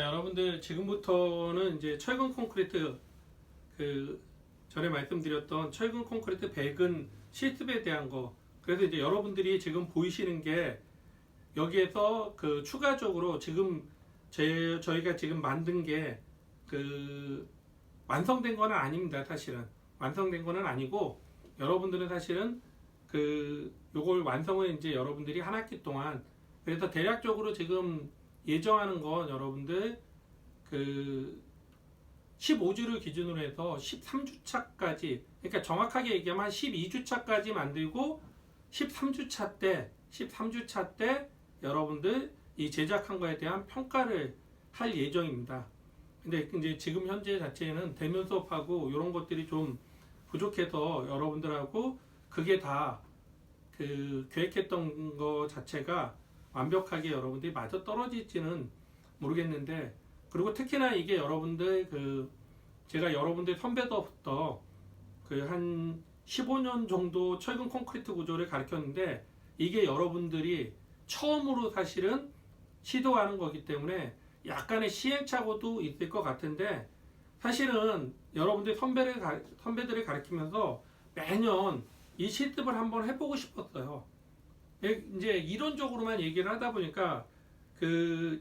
자, 여러분들 지금부터는 이제 철근 콘크리트 전에 말씀드렸던 철근 콘크리트 백은 시스템에 대한 거. 그래서 이제 여러분들이 지금 보이시는 게 여기에서 추가적으로 지금 저희가 지금 만든 게 완성된 거는 아닙니다. 사실은 완성된 거는 아니고 여러분들은 사실은 요걸 완성을 이제 여러분들이 한 학기 동안, 그래서 대략적으로 지금 예정하는 건 여러분들 15주를 기준으로 해서 13주차까지, 그러니까 정확하게 얘기하면 12주차까지 만들고 13주차 때 여러분들 이 제작한 거에 대한 평가를 할 예정입니다. 근데 이제 지금 현재 자체는 대면 수업하고 이런 것들이 좀 부족해서 여러분들하고 그게 다 계획했던 거 자체가 완벽하게 여러분들이 맞아 떨어질지는 모르겠는데, 그리고 특히나 이게 여러분들 제가 여러분들 선배로부터 한 15년 정도 철근 콘크리트 구조를 가르쳤는데 이게 여러분들이 처음으로 사실은 시도하는 거기 때문에 약간의 시행착오도 있을 것 같은데, 사실은 여러분들 선배들을 가르치면서 매년 이 실습을 한번 해보고 싶었어요. 이제 이론적으로만 얘기를 하다 보니까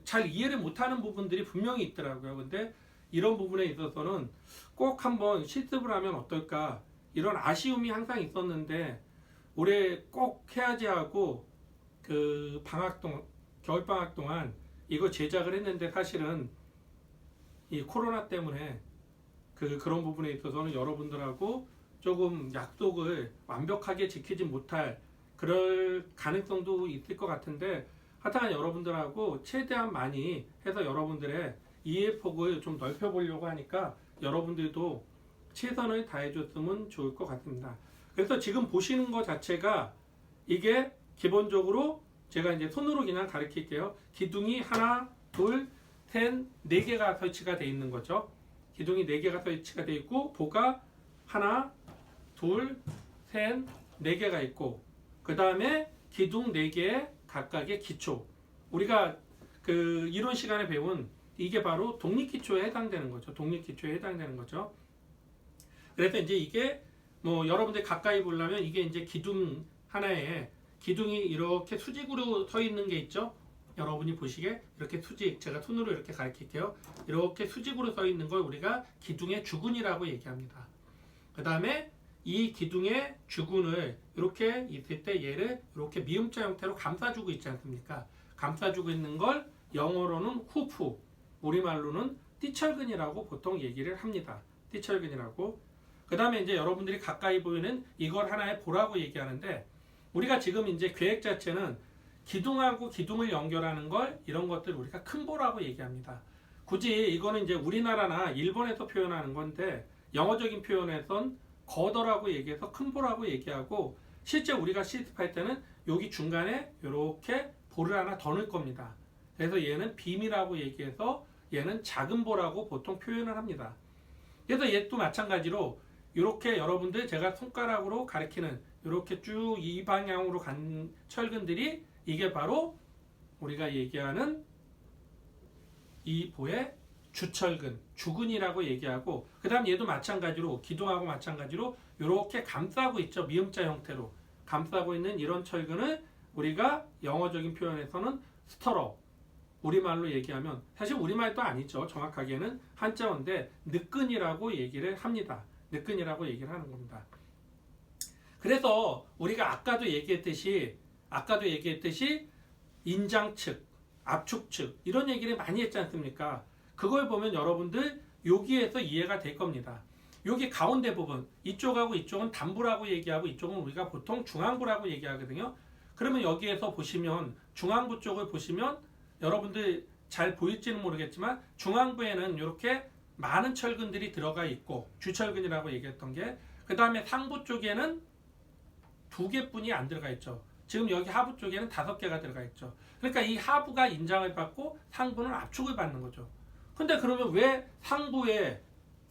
잘 이해를 못하는 부분들이 분명히 있더라고요. 근데 이런 부분에 있어서는 꼭 한번 실습을 하면 어떨까, 이런 아쉬움이 항상 있었는데 올해 꼭 해야지 하고 겨울방학 동안 이거 제작을 했는데, 사실은 이 코로나 때문에 그런 부분에 있어서는 여러분들하고 조금 약속을 완벽하게 지키지 못할 그럴 가능성도 있을 것 같은데, 하여튼 여러분들하고 최대한 많이 해서 여러분들의 이해폭을 좀 넓혀보려고 하니까 여러분들도 최선을 다해줬으면 좋을 것 같습니다. 그래서 지금 보시는 것 자체가 이게 기본적으로 제가 이제 손으로 그냥 가르칠게요. 기둥이 하나, 둘, 셋, 네 개가 설치가 되어 있는 거죠. 기둥이 네 개가 설치가 되어 있고 보가 하나, 둘, 셋, 네 개가 있고, 그 다음에 기둥 4개의 각각의 기초, 우리가 이론 시간에 배운 이게 바로 독립기초에 해당되는 거죠. 독립기초에 해당되는 거죠. 그래서 이제 이게 여러분들 가까이 보려면 이게 이제 기둥 하나에 기둥이 이렇게 수직으로 서 있는 게 있죠. 여러분이 보시게 이렇게 수직, 제가 손으로 이렇게 가르칠게요. 이렇게 수직으로 서 있는 걸 우리가 기둥의 주근이라고 얘기합니다. 그 다음에 이 기둥의 주근을 이렇게 있을 때 얘를 이렇게 미음자 형태로 감싸주고 있지 않습니까? 감싸주고 있는 걸 영어로는 후프, 우리말로는 띠철근이라고 보통 얘기를 합니다. 띠철근이라고. 그 다음에 이제 여러분들이 가까이 보이는 이걸 하나의 보라고 얘기하는데, 우리가 지금 이제 계획 자체는 기둥하고 기둥을 연결하는 걸, 이런 것들 우리가 큰 보라고 얘기합니다. 굳이 이거는 이제 우리나라나 일본에서 표현하는 건데, 영어적인 표현에선 거더라고 얘기해서 큰 보라고 얘기하고, 실제 우리가 실습할 때는 여기 중간에 이렇게 볼을 하나 더 넣을 겁니다. 그래서 얘는 빔이라고 얘기해서 얘는 작은 보라고 보통 표현을 합니다. 그래서 얘도 마찬가지로 이렇게 여러분들 제가 손가락으로 가리키는 이렇게 쭉 이 방향으로 간 철근들이 이게 바로 우리가 얘기하는 이 보의 주철근, 주근이라고 얘기하고, 그 다음 얘도 마찬가지로 기둥하고 마찬가지로 이렇게 감싸고 있죠. 미음자 형태로 감싸고 있는 이런 철근을 우리가 영어적인 표현에서는 스터럽, 우리말로 얘기하면, 사실 우리말도 아니죠. 정확하게는 한자어인데 느끈이라고 얘기를 합니다. 느끈이라고 얘기를 하는 겁니다. 그래서 우리가 아까도 얘기했듯이 인장측, 압축측 이런 얘기를 많이 했지 않습니까? 그걸 보면 여러분들 여기에서 이해가 될 겁니다. 여기 가운데 부분, 이쪽하고 이쪽은 단부라고 얘기하고 이쪽은 우리가 보통 중앙부라고 얘기하거든요. 그러면 여기에서 보시면 중앙부 쪽을 보시면 여러분들 잘 보일지는 모르겠지만 중앙부에는 이렇게 많은 철근들이 들어가 있고, 주철근이라고 얘기했던 게, 그 다음에 상부 쪽에는 2개뿐이 안 들어가 있죠. 지금 여기 하부 쪽에는 5개가 들어가 있죠. 그러니까 이 하부가 인장을 받고 상부는 압축을 받는 거죠. 근데 그러면 왜 상부에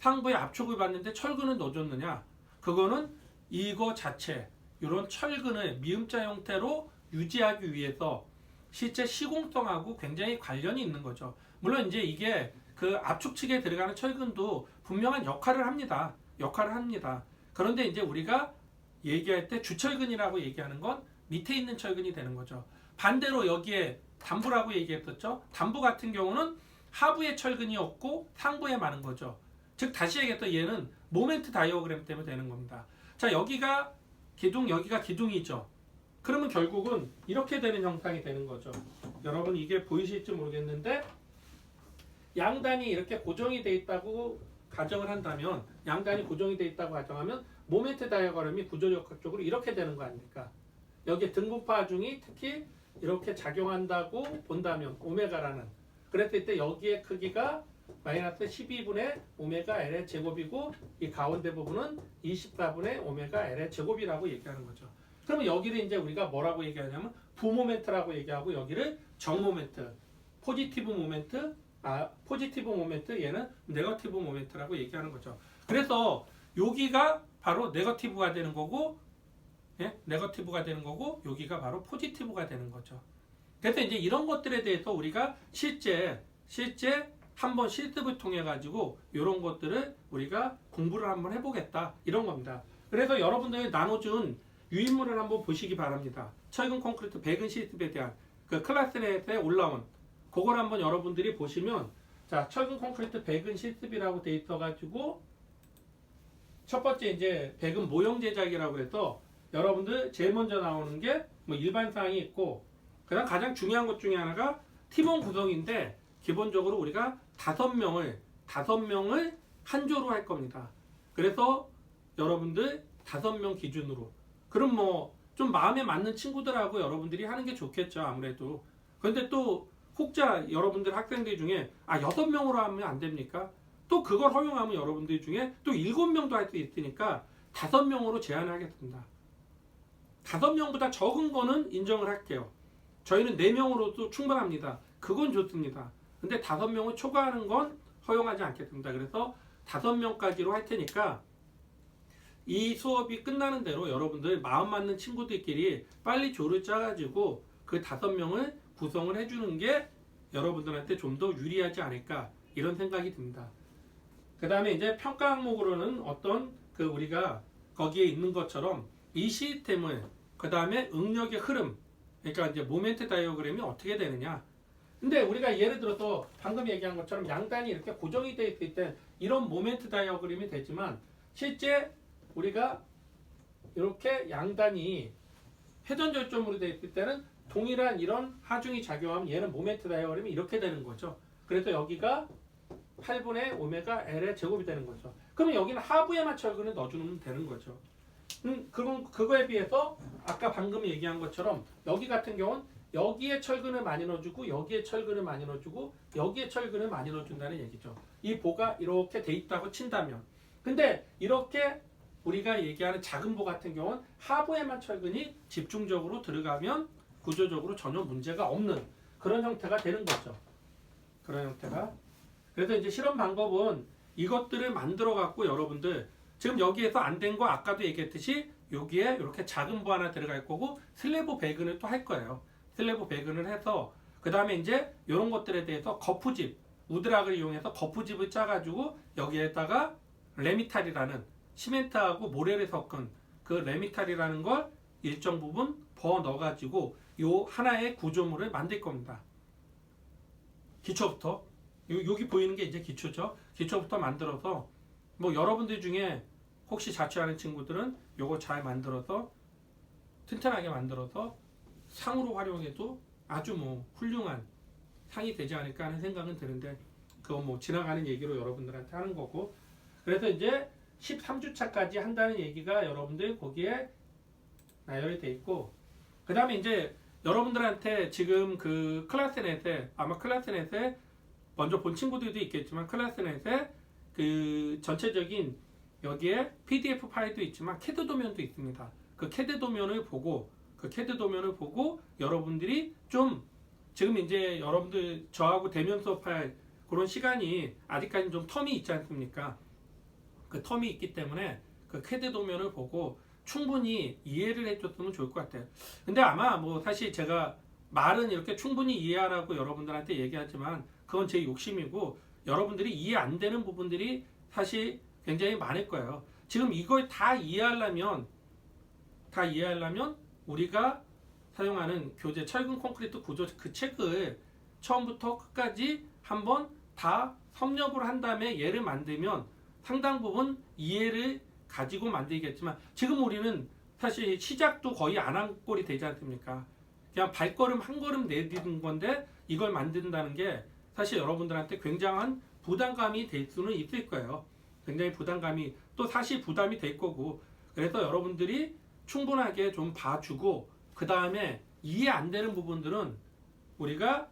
압축을 받는데 철근을 넣어줬느냐? 그거는 이거 자체, 이런 철근을 미음자 형태로 유지하기 위해서 실제 시공성하고 굉장히 관련이 있는 거죠. 물론 이제 이게 그 압축측에 들어가는 철근도 분명한 역할을 합니다. 그런데 이제 우리가 얘기할 때 주철근이라고 얘기하는 건 밑에 있는 철근이 되는 거죠. 반대로 여기에 단부라고 얘기했었죠. 단부 같은 경우는 하부에 철근이 없고 상부에 많은 거죠. 즉 다시 얘기했던 얘는 모멘트 다이어그램 때문에 되는 겁니다. 자, 여기가 기둥, 여기가 기둥이죠. 그러면 결국은 이렇게 되는 형상이 되는 거죠. 여러분 이게 보이실지 모르겠는데 양단이 이렇게 고정이 돼 있다고 가정을 한다면, 양단이 고정이 돼 있다고 가정하면 모멘트 다이어그램이 구조력학적으로 이렇게 되는 거 아닙니까? 여기에 등분파 중이 특히 이렇게 작용한다고 본다면 오메가라는, 그랬을 때 여기의 크기가 마이너스 12분의 오메가 L의 제곱이고 이 가운데 부분은 24분의 오메가 L의 제곱이라고 얘기하는 거죠. 그러면 여기를 이제 우리가 뭐라고 얘기하냐면 부모멘트라고 얘기하고 여기를 정모멘트, 포지티브 모멘트, 얘는 네거티브 모멘트라고 얘기하는 거죠. 그래서 여기가 바로 네거티브가 되는 거고, 네거티브가 되는 거고, 여기가 바로 포지티브가 되는 거죠. 그래서 이제 이런 것들에 대해서 우리가 실제 한번 실습을 통해 가지고 이런 것들을 우리가 공부를 한번 해보겠다 이런 겁니다. 그래서 여러분들이 나눠준 유인물을 한번 보시기 바랍니다. 철근 콘크리트 배근 실습에 대한 그 클래스넷에 올라온 그걸 한번 여러분들이 보시면, 자, 철근 콘크리트 배근 실습이라고 돼 있어가지고 첫 번째 이제 배근 모형 제작이라고 해서 여러분들 제일 먼저 나오는 게 뭐 일반 사항이 있고, 그다음 가장 중요한 것 중에 하나가 팀원 구성인데 기본적으로 우리가 5명을 한 조로 할 겁니다. 그래서 여러분들 5명 기준으로, 그럼 뭐 좀 마음에 맞는 친구들하고 여러분들이 하는 게 좋겠죠, 아무래도. 그런데 또 혹자 여러분들 학생들 중에 6명으로 하면 안 됩니까? 또 그걸 허용하면 여러분들 중에 또 7명도 할 수 있으니까 5명으로 제한을 하겠습니다. 5명보다 적은 거는 인정을 할게요. 저희는 4명으로도 충분합니다. 그건 좋습니다. 근데 5명을 초과하는 건 허용하지 않겠습니다. 그래서 5명까지로 할 테니까 이 수업이 끝나는 대로 여러분들 마음 맞는 친구들끼리 빨리 조를 짜가지고 그 5명을 구성을 해주는 게 여러분들한테 좀 더 유리하지 않을까 이런 생각이 듭니다. 그 다음에 이제 평가 항목으로는 어떤 그 우리가 거기에 있는 것처럼 이 시스템을, 그 다음에 응력의 흐름, 그러니까 이제 모멘트 다이어그램이 어떻게 되느냐. 근데 우리가 예를 들어서 방금 얘기한 것처럼 양단이 이렇게 고정이 되어 있을 때 이런 모멘트 다이어그램이 되지만, 실제 우리가 이렇게 양단이 회전절점으로 되어 있을 때는 동일한 이런 하중이 작용하면 얘는 모멘트 다이어그램이 이렇게 되는 거죠. 그래서 여기가 8분의 오메가 L의 제곱이 되는 거죠. 그럼 여기는 하부에만 철근을 넣어주면 되는 거죠. 그럼 그거에 비해서 아까 방금 얘기한 것처럼 여기 같은 경우는 여기에 철근을 많이 넣어주고 여기에 철근을 많이 넣어주고 여기에 철근을 많이 넣어준다는 얘기죠. 이 보가 이렇게 돼 있다고 친다면. 근데 이렇게 우리가 얘기하는 작은 보 같은 경우는 하부에만 철근이 집중적으로 들어가면 구조적으로 전혀 문제가 없는 그런 형태가 되는 거죠. 그런 형태가. 그래서 이제 실험 방법은 이것들을 만들어 갖고 여러분들 지금 여기에서 안 된 거 아까도 얘기했듯이 여기에 이렇게 작은 보 하나 들어갈 거고 슬래브 배근을 또 할 거예요. 슬래브 배근을 해서 그 다음에 이제 이런 것들에 대해서 거푸집, 우드락을 이용해서 거푸집을 짜가지고 여기에다가 레미탈이라는 시멘트하고 모래를 섞은 그 레미탈이라는 걸 일정 부분 부어 넣어가지고 요 하나의 구조물을 만들 겁니다. 기초부터 여기 보이는 게 이제 기초죠. 기초부터 만들어서 뭐 여러분들 중에 혹시 자취하는 친구들은 요거 잘 만들어서 튼튼하게 만들어서 상으로 활용해도 아주 뭐 훌륭한 상이 되지 않을까 하는 생각은 드는데, 그건 뭐 지나가는 얘기로 여러분들한테 하는 거고. 그래서 이제 13주차까지 한다는 얘기가 여러분들 거기에 나열이 돼 있고, 그 다음에 이제 여러분들한테 지금 그 클래스넷에, 아마 클래스넷에 먼저 본 친구들도 있겠지만 클래스넷에 그 전체적인 여기에 PDF 파일도 있지만 캐드 도면도 있습니다. 그 캐드 도면을 보고 여러분들이 좀 지금 이제 여러분들 저하고 대면 수업할 그런 시간이 아직까지 좀 텀이 있지 않습니까? 그 텀이 있기 때문에 그 캐드 도면을 보고 충분히 이해를 해줬으면 좋을 것 같아요. 근데 아마 뭐 사실 제가 말은 이렇게 충분히 이해하라고 여러분들한테 얘기하지만 그건 제 욕심이고 여러분들이 이해 안 되는 부분들이 사실 굉장히 많을 거예요. 지금 이걸 다 이해하려면 우리가 사용하는 교재 철근 콘크리트 구조 그 책을 처음부터 끝까지 한번 다 섭렵을 한 다음에 얘를 만들면 상당 부분 이해를 가지고 만들겠지만 지금 우리는 사실 시작도 거의 안 한 꼴이 되지 않습니까? 그냥 발걸음 한 걸음 내딛는 건데 이걸 만든다는 게 사실 여러분들한테 굉장한 부담감이 될 수는 있을 거예요. 굉장히 부담감이 또 사실 부담이 될 거고 그래서 여러분들이 충분하게 좀 봐주고 그 다음에 이해 안 되는 부분들은 우리가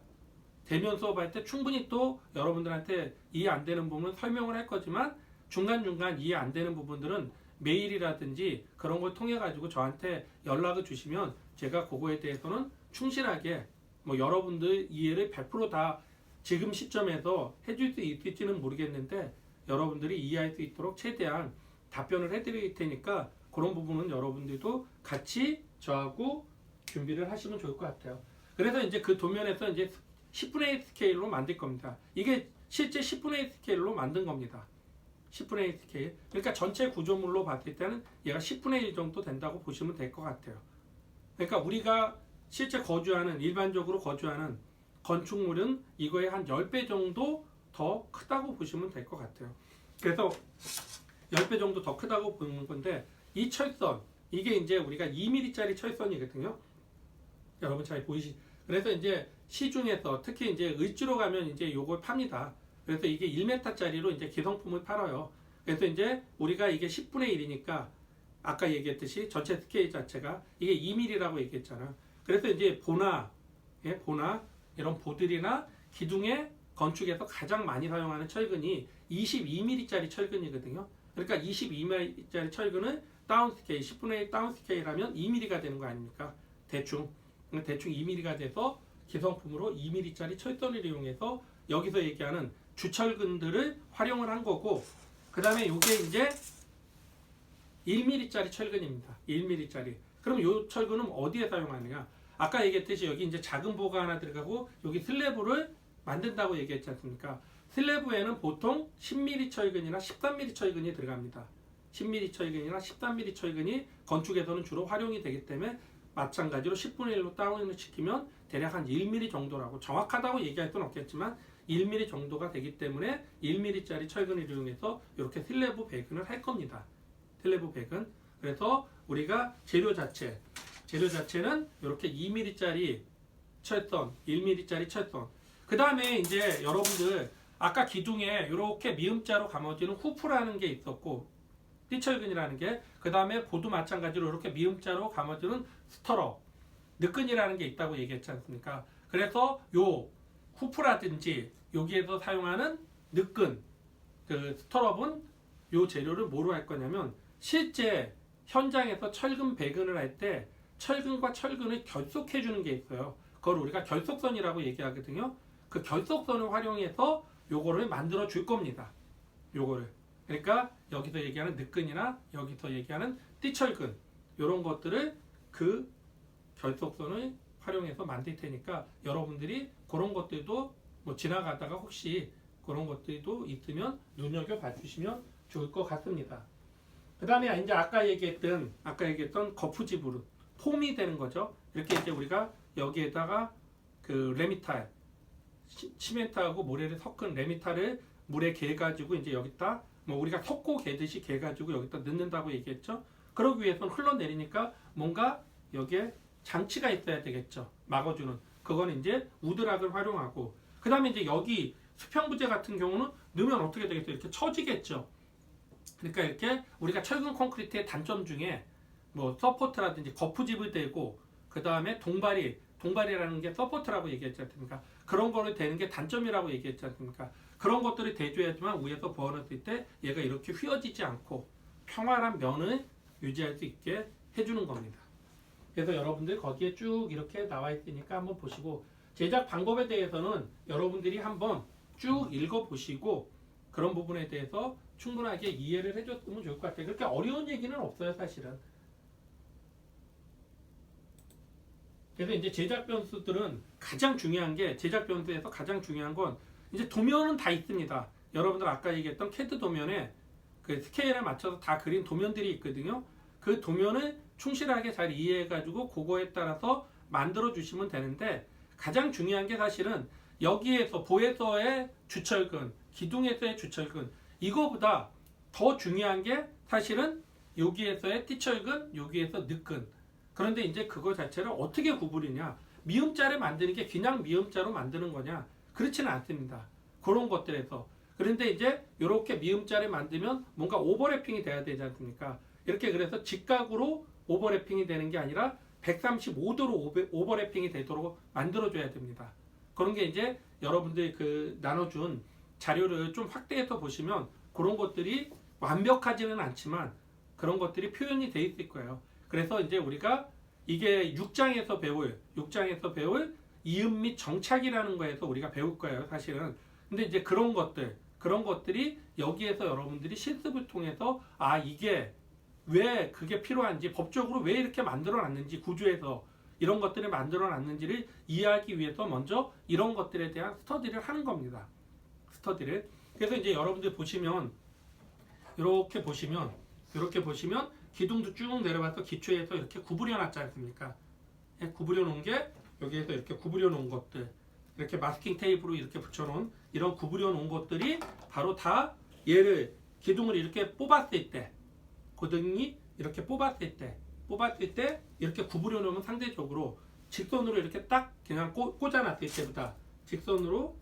대면 수업할 때 충분히 또 여러분들한테 이해 안 되는 부분은 설명을 할 거지만 중간중간 이해 안 되는 부분들은 메일이라든지 그런 걸 통해 가지고 저한테 연락을 주시면 제가 그거에 대해서는 충실하게 뭐 여러분들 이해를 100%다 지금 시점에서 해줄 수 있을지는 모르겠는데 여러분들이 이해할 수 있도록 최대한 답변을 해드릴 테니까 그런 부분은 여러분들도 같이 저하고 준비를 하시면 좋을 것 같아요. 그래서 이제 그 도면에서 이제 10분의 1 스케일로 만들 겁니다. 이게 실제 10분의 1 스케일로 만든 겁니다. 10분의 1 스케일. 그러니까 전체 구조물로 봤을 때는 얘가 10분의 1 정도 된다고 보시면 될 것 같아요. 그러니까 우리가 실제 일반적으로 거주하는 건축물은 이거의 한 10배 정도 더 크다고 보시면 될 것 같아요. 그래서 10배 정도 더 크다고 보는 건데 이 철선, 이게 이제 우리가 2mm짜리 철선이거든요. 여러분 잘 그래서 이제 시중에서 특히 이제 을지로 가면 이제 요걸 팝니다. 그래서 이게 1m짜리로 이제 기성품을 팔아요. 그래서 이제 우리가 이게 10분의 1이니까 아까 얘기했듯이 전체 스케일 자체가 이게 2mm라고 얘기했잖아. 그래서 이제 보나 이런 보들이나 기둥의 건축에서 가장 많이 사용하는 철근이 22mm짜리 철근이거든요. 그러니까 22mm짜리 철근은 다운스케일, 10분의 1 다운스케일하면 2mm가 되는 거 아닙니까? 대충 2mm가 돼서 기성품으로 2mm짜리 철선을 이용해서 여기서 얘기하는 주철근들을 활용을 한 거고 그 다음에 이게 이제 1mm짜리 철근입니다. 1mm짜리. 그럼 이 철근은 어디에 사용하느냐? 아까 얘기했듯이 여기 이제 작은 보가 하나 들어가고 여기 슬래브를 만든다고 얘기했지 않습니까? 슬래브에는 보통 10mm 철근이나 13mm 철근이 들어갑니다. 10mm 철근이나 13mm 철근이 건축에서는 주로 활용이 되기 때문에 마찬가지로 10분의 1로 다운을 시키면 대략 한 1mm 정도라고 정확하다고 얘기할 수는 없겠지만 1mm 정도가 되기 때문에 1mm짜리 철근을 이용해서 이렇게 슬래브 배근을 할 겁니다. 슬래브 배근. 그래서 우리가 재료 자체는 이렇게 2mm짜리 철선, 1mm짜리 철선. 그 다음에 이제 여러분들 아까 기둥에 이렇게 미음자로 감아지는 후프라는 게 있었고 띠철근이라는 게 그 다음에 보도 마찬가지로 이렇게 미음자로 감아주는 스터럽, 느끈이라는 게 있다고 얘기했지 않습니까? 그래서 요 후프라든지 여기에서 사용하는 느끈, 그 스터럽은 요 재료를 뭐로 할 거냐면 실제 현장에서 철근 배근을 할 때 철근과 철근을 결속해 주는 게 있어요. 그걸 우리가 결속선이라고 얘기하거든요. 그 결속선을 활용해서 요거를 만들어 줄 겁니다. 요거를. 그러니까 여기서 얘기하는 느끈이나 여기서 얘기하는 띠철근 이런 것들을 그 결속선을 활용해서 만들 테니까 여러분들이 그런 것들도 뭐 지나가다가 혹시 그런 것들도 있으면 눈여겨봐 주시면 좋을 것 같습니다. 그 다음에 이제 아까 얘기했던 거푸집으로 폼이 되는 거죠. 이렇게 이제 우리가 여기에다가 그 레미탈, 시멘트하고 모래를 섞은 레미탈을 물에 개가지고 이제 여기다 뭐 우리가 석고 개듯이 개가지고 여기다 넣는다고 얘기했죠. 그러기 위해서는 흘러내리니까 뭔가 여기에 장치가 있어야 되겠죠. 막아주는. 그건 이제 우드락을 활용하고 그 다음에 이제 여기 수평부재 같은 경우는 넣으면 어떻게 되겠어요? 이렇게 처지겠죠. 그러니까 이렇게 우리가 철근 콘크리트의 단점 중에 뭐 서포트라든지 거푸집을 대고 그 다음에 동발이라는 게 서포트라고 얘기했지 않습니까? 그런 거를 대는 게 단점이라고 얘기했지 않습니까? 그런 것들을 대줘야지만 위에서 부어놨을 때 얘가 이렇게 휘어지지 않고 평활한 면을 유지할 수 있게 해주는 겁니다. 그래서 여러분들 거기에 쭉 이렇게 나와 있으니까 한번 보시고 제작 방법에 대해서는 여러분들이 한번 쭉 읽어보시고 그런 부분에 대해서 충분하게 이해를 해줬으면 좋을 것 같아요. 그렇게 어려운 얘기는 없어요, 사실은. 그래서 이제 제작 변수들은 가장 중요한 게 제작 변수에서 가장 중요한 건 이제 도면은 다 있습니다. 여러분들 아까 얘기했던 CAD 도면에 그 스케일에 맞춰서 다 그린 도면들이 있거든요. 그 도면을 충실하게 잘 이해해가지고 그거에 따라서 만들어 주시면 되는데 가장 중요한 게 사실은 여기에서 보에서의 주철근, 기둥에서의 주철근 이거보다 더 중요한 게 사실은 여기에서의 띠철근, 여기에서 늑근. 그런데 이제 그거 자체를 어떻게 구부리냐? 미음자를 만드는 게 그냥 미음자로 만드는 거냐? 그렇지는 않습니다. 그런 것들에서. 그런데 이제 이렇게 미음자를 만들면 뭔가 오버래핑이 돼야 되지 않습니까? 이렇게 그래서 직각으로 오버래핑이 되는 게 아니라 135도로 오버래핑이 되도록 만들어줘야 됩니다. 그런 게 이제 여러분들이 그 나눠준 자료를 좀 확대해서 보시면 그런 것들이 완벽하지는 않지만 그런 것들이 표현이 돼 있을 거예요. 그래서 이제 우리가 이게 6장에서 배울 이음 및 정착이라는 거에서 우리가 배울 거예요, 사실은. 근데 이제 그런 것들이 여기에서 여러분들이 실습을 통해서 이게 왜 그게 필요한지 법적으로 왜 이렇게 만들어 놨는지 구조에서 이런 것들을 만들어 놨는지를 이해하기 위해서 먼저 이런 것들에 대한 스터디를 하는 겁니다. 스터디를. 그래서 이제 여러분들 보시면 이렇게 보시면 기둥도 쭉 내려와서 기초에서 이렇게 구부려 놨지 않습니까? 구부려 놓은 게 여기에서 이렇게 구부려 놓은 것들 이렇게 마스킹 테이프로 이렇게 붙여놓은 이런 구부려 놓은 것들이 바로 다 얘를 기둥을 이렇게 뽑았을 때 고등이 이렇게 뽑았을 때 이렇게 구부려 놓으면 상대적으로 직선으로 이렇게 딱 그냥 꽂아놨을 때보다 직선으로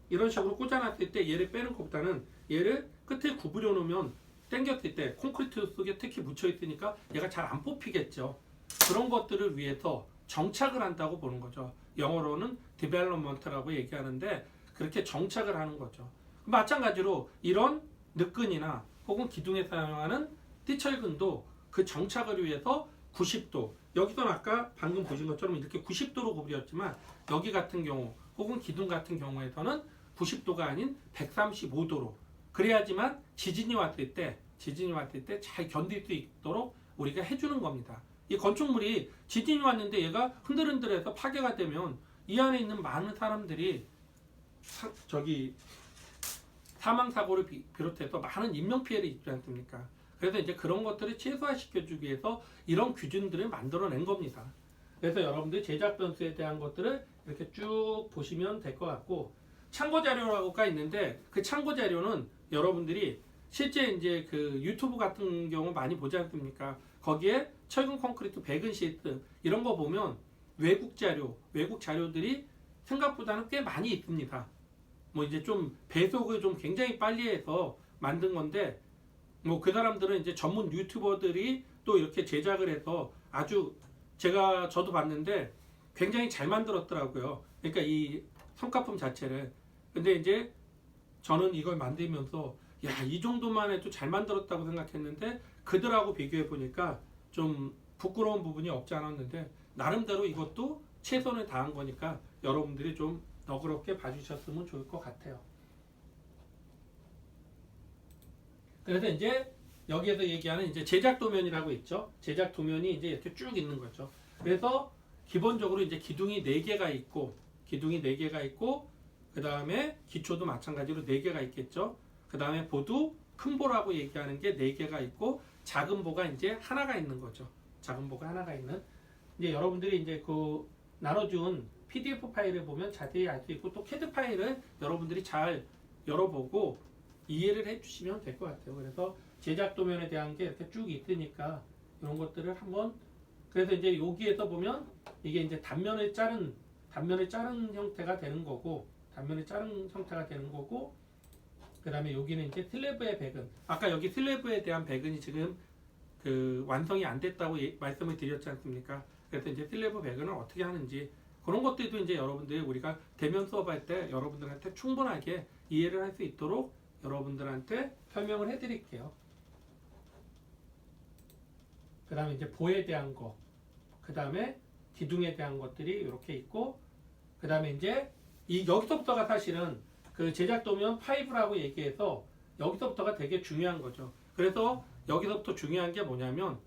이런 식으로 꽂아놨을 때 얘를 빼는 것보다는 얘를 끝에 구부려 놓으면 당겼을 때 콘크리트 속에 특히 묻혀 있으니까 얘가 잘 안 뽑히겠죠. 그런 것들을 위해서 정착을 한다고 보는 거죠. 영어로는 development라고 얘기하는데 그렇게 정착을 하는 거죠. 마찬가지로 이런 늑근이나 혹은 기둥에 사용하는 띠철근도 그 정착을 위해서 90도 여기서는 아까 방금 보신 것처럼 이렇게 90도로 구부렸지만 여기 같은 경우 혹은 기둥 같은 경우에서는 90도가 아닌 135도로 그래야지만 지진이 왔을 때 잘 견딜 수 있도록 우리가 해주는 겁니다. 이 건축물이 지진이 왔는데 얘가 흔들흔들해서 파괴가 되면 이 안에 있는 많은 사람들이 사망사고를 비롯해서 많은 인명피해를 입지 않습니까? 그래서 이제 그런 것들을 최소화시켜주기 위해서 이런 기준들을 만들어낸 겁니다. 그래서 여러분들 제작 변수에 대한 것들을 이렇게 쭉 보시면 될 것 같고 참고 자료라고가 있는데 그 참고 자료는 여러분들이 실제 이제 그 유튜브 같은 경우 많이 보지 않습니까? 거기에 철근 콘크리트 백은 시트 이런 거 보면 외국 자료들이 생각보다는 꽤 많이 있습니다. 뭐 이제 좀 배속을 좀 굉장히 빨리 해서 만든 건데 뭐 그 사람들은 이제 전문 유튜버들이 또 이렇게 제작을 해서 아주 저도 봤는데 굉장히 잘 만들었더라고요. 그러니까 이 성과품 자체를. 근데 이제 저는 이걸 만들면서 이 정도만 해도 잘 만들었다고 생각했는데 그들하고 비교해 보니까 좀 부끄러운 부분이 없지 않았는데 나름대로 이것도 최선을 다한 거니까 여러분들이 좀 너그럽게 봐주셨으면 좋을 것 같아요. 그래서 이제 여기에서 얘기하는 이제 제작 도면이라고 있죠. 제작 도면이 이제 이렇게 쭉 있는 거죠. 그래서 기본적으로 이제 기둥이 4개가 있고 그 다음에 기초도 마찬가지로 4개가 있겠죠. 그 다음에 보도 큰 보라고 얘기하는 게 4개가 있고 작은 보가 이제 하나가 있는 거죠. 작은 보가 하나가 있는. 이제 여러분들이 이제 그 나눠준 PDF 파일을 보면 자세히 알 수 있고 또 CAD 파일을 여러분들이 잘 열어보고 이해를 해주시면 될 것 같아요. 그래서 제작 도면에 대한 게 이렇게 쭉 있으니까 이런 것들을 한번 그래서 이제 여기에서 보면 이게 이제 단면을 자른 형태가 되는 거고 그 다음에 여기는 이제 슬래브의 백은 아까 여기 슬래브에 대한 백은이 지금 그 완성이 안 됐다고 말씀을 드렸지 않습니까? 그래서 이제 슬래브 백은을 어떻게 하는지 그런 것들도 이제 여러분들 우리가 대면 수업할 때 여러분들한테 충분하게 이해를 할 수 있도록 여러분들한테 설명을 해드릴게요. 그 다음에 이제 보에 대한 거, 그 다음에 기둥에 대한 것들이 이렇게 있고, 그 다음에 이제 여기서부터가 사실은 그 제작 도면 5라고 얘기해서 여기서부터가 되게 중요한 거죠. 그래서 여기서부터 중요한 게 뭐냐면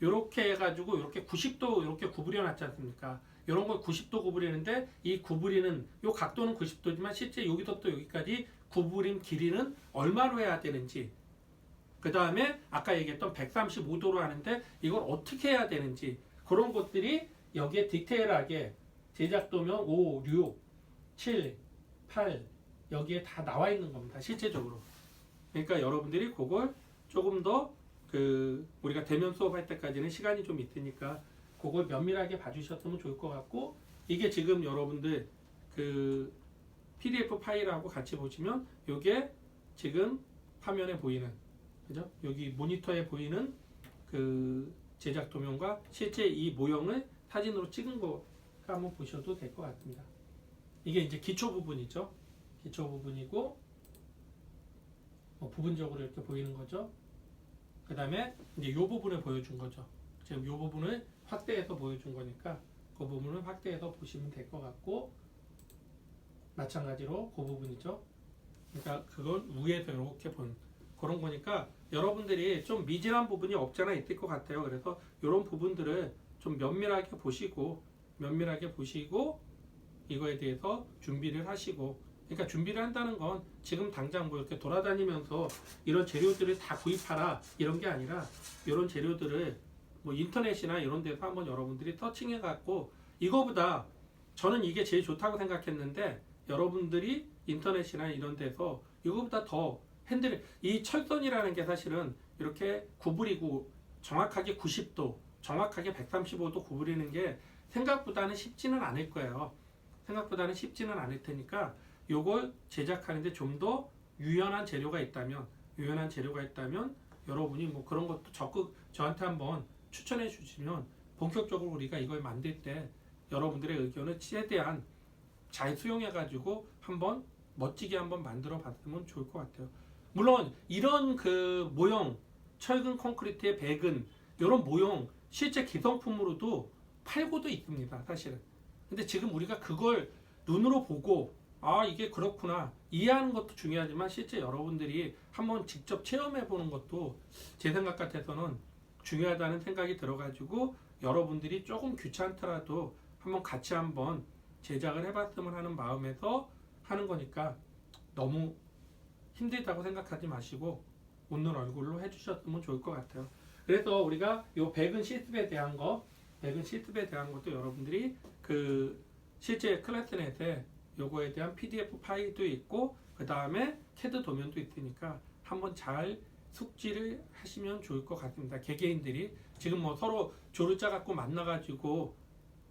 이렇게 해가지고 이렇게 90도 이렇게 구부려 놨지 않습니까? 이런 걸 90도 구부리는데 이 구부리는 요 각도는 90도지만 실제 여기서부터 여기까지 구부림 길이는 얼마로 해야 되는지, 그 다음에 아까 얘기했던 135도로 하는데 이걸 어떻게 해야 되는지, 그런 것들이 여기에 디테일하게 제작도면 5, 6, 7, 8 여기에 다 나와 있는 겁니다. 실제적으로. 그러니까 여러분들이 그걸 조금 더 우리가 대면 수업할 때까지는 시간이 좀 있으니까 그걸 면밀하게 봐주셨으면 좋을 것 같고, 이게 지금 여러분들 그 PDF 파일하고 같이 보시면 이게 지금 화면에 보이는, 그죠? 여기 모니터에 보이는 그 제작 도면과 실제 이 모형을 사진으로 찍은 거 한번 보셔도 될 것 같습니다. 이게 이제 기초 부분이죠. 기초 부분이고 부분적으로 이렇게 보이는 거죠. 그 다음에 이제 이 부분을 보여준 거죠. 지금 이 부분을 확대해서 보여준 거니까 그 부분을 확대해서 보시면 될 것 같고, 마찬가지로 그 부분이죠. 그러니까 그건 위에서 이렇게 본 그런 거니까 여러분들이 좀 미진한 부분이 없잖아 있을 것 같아요. 그래서 이런 부분들을 좀 면밀하게 보시고 이거에 대해서 준비를 하시고, 그러니까 준비를 한다는 건 지금 당장 뭐 이렇게 돌아다니면서 이런 재료들을 다 구입하라 이런 게 아니라, 이런 재료들을 뭐 인터넷이나 이런 데서 한번 여러분들이 서칭해 갖고, 이거보다 저는 이게 제일 좋다고 생각했는데 여러분들이 인터넷이나 이런 데서 이거보다 더 이 철선이라는 게 사실은 이렇게 구부리고 정확하게 90도, 정확하게 135도 구부리는 게 생각보다는 쉽지는 않을 거예요. 생각보다는 쉽지는 않을 테니까 요걸 제작하는데 좀 더 유연한 재료가 있다면 여러분이 뭐 그런 것도 적극 저한테 한번 추천해 주시면 본격적으로 우리가 이걸 만들 때 여러분들의 의견을 최대한 잘 수용해 가지고 한번 멋지게 한번 만들어 봤으면 좋을 것 같아요. 물론 이런 그 모형, 철근 콘크리트의 백은 이런 모형 실제 기성품으로도 팔고도 있습니다, 사실은. 근데 지금 우리가 그걸 눈으로 보고 이게 그렇구나 이해하는 것도 중요하지만 실제 여러분들이 한번 직접 체험해 보는 것도 제 생각 같아서는 중요하다는 생각이 들어가지고, 여러분들이 조금 귀찮더라도 한번 같이 한번 제작을 해봤으면 하는 마음에서 하는 거니까 너무 힘들다고 생각하지 마시고 웃는 얼굴로 해주셨으면 좋을 것 같아요. 그래서 우리가 요 백은 실습에 대한 것도 여러분들이 그 실제 클래스넷에 요거에 대한 PDF 파일도 있고 그 다음에 CAD 도면도 있으니까 한번 잘 숙지를 하시면 좋을 것 같습니다. 개개인들이 지금 뭐 서로 조를 짜갖고 만나가지고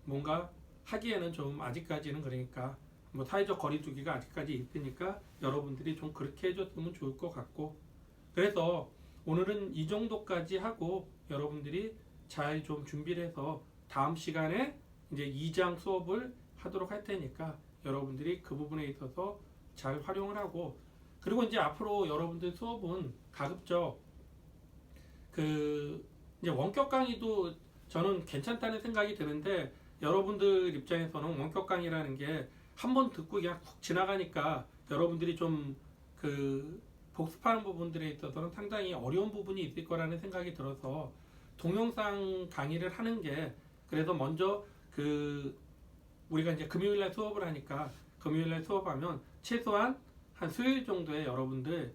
뭔가 하기에는 좀 아직까지는, 그러니까 뭐 사회적 거리두기가 아직까지 있으니까 여러분들이 좀 그렇게 해줬으면 좋을 것 같고, 그래서 오늘은 이 정도까지 하고 여러분들이 잘 좀 준비를 해서 다음 시간에 이제 2장 수업을 하도록 할 테니까 여러분들이 그 부분에 있어서 잘 활용을 하고, 그리고 이제 앞으로 여러분들 수업은 가급적 이제 원격 강의도 저는 괜찮다는 생각이 드는데, 여러분들 입장에서는 원격 강의라는 게 한번 듣고 그냥 훅 지나가니까 여러분들이 좀 복습하는 부분들에 있어서는 상당히 어려운 부분이 있을 거라는 생각이 들어서 동영상 강의를 하는 게, 그래서 먼저 우리가 이제 금요일날 수업을 하니까 금요일날 수업하면 최소한 한 수요일 정도에 여러분들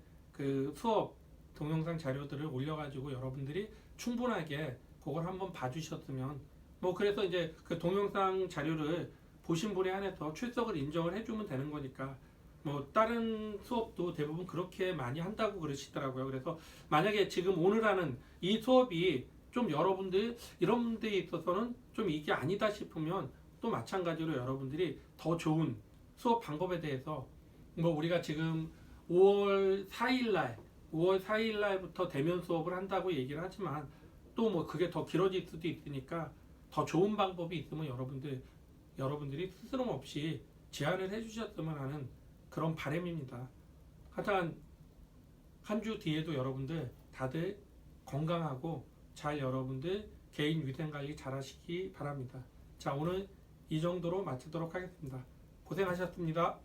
수업 동영상 자료들을 올려가지고 여러분들이 충분하게 그걸 한번 봐주셨으면, 뭐 그래서 이제 그 동영상 자료를 보신 분에 한해서 출석을 인정을 해주면 되는 거니까, 뭐 다른 수업도 대부분 그렇게 많이 한다고 그러시더라고요. 그래서 만약에 지금 오늘 하는 이 수업이 좀 여러분들 이런 데 있어서는 좀 이게 아니다 싶으면 또 마찬가지로 여러분들이 더 좋은 수업 방법에 대해서, 뭐 우리가 지금 5월 4일날부터 대면 수업을 한다고 얘기를 하지만 또 뭐 그게 더 길어질 수도 있으니까 더 좋은 방법이 있으면 여러분들이 스스럼 없이 제안을 해주셨으면 하는 그런 바람입니다. 하여튼 한 주 뒤에도 여러분들 다들 건강하고 잘 여러분들 개인 위생관리 잘 하시기 바랍니다. 자, 오늘 이 정도로 마치도록 하겠습니다. 고생하셨습니다.